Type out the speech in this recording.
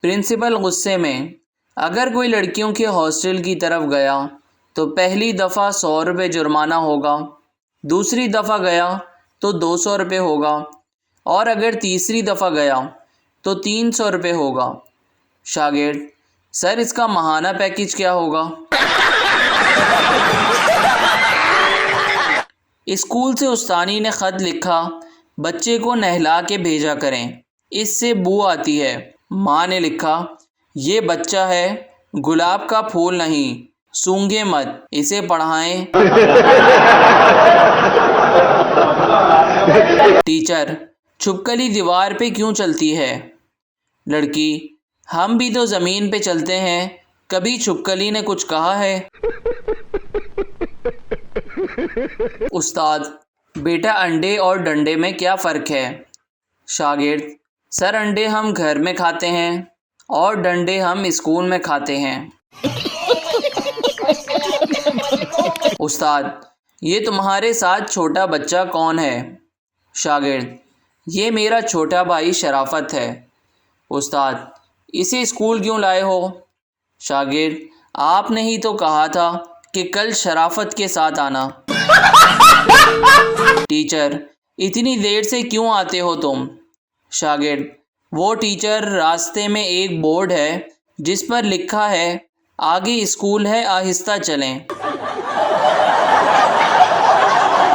Principal गुस्से में, अगर कोई लड़कियों के हॉस्टल की तरफ गया तो पहली दफ़ा 100 रुपये जुर्माना होगा, दूसरी दफ़ा गया तो 200 रुपये होगा, और अगर तीसरी दफ़ा गया तो 300 रुपये होगा। शागिर्द, सर इसका माहाना पैकेज क्या होगा? स्कूल से उस्तानी ने ख़त लिखा, बच्चे को नहला के भेजा करें, इससे बू आती है। माँ ने लिखा, ये बच्चा है, गुलाब का फूल नहीं, सूंघे मत, इसे पढ़ाएं। टीचर, छुपकली दीवार पे क्यों चलती है? लड़की, हम भी तो ज़मीन पे चलते हैं, कभी छुपकली ने कुछ कहा है? उस्ताद, बेटा अंडे और डंडे में क्या फ़र्क है? शागिर्द, सर अंडे हम घर में खाते हैं और डंडे हम स्कूल में खाते हैं। उस्ताद, ये तुम्हारे साथ छोटा बच्चा कौन है? शागिर्द, ये मेरा छोटा भाई शराफत है। उस्ताद, इसे स्कूल क्यों लाए हो? शागिर्द, आपने ही तो कहा था कि कल शराफत के साथ आना। टीचर, इतनी देर से क्यों आते हो तुम? शागिर्द, वो टीचर, रास्ते में एक बोर्ड है जिस पर लिखा है आगे स्कूल है, आहिस्ता चलें।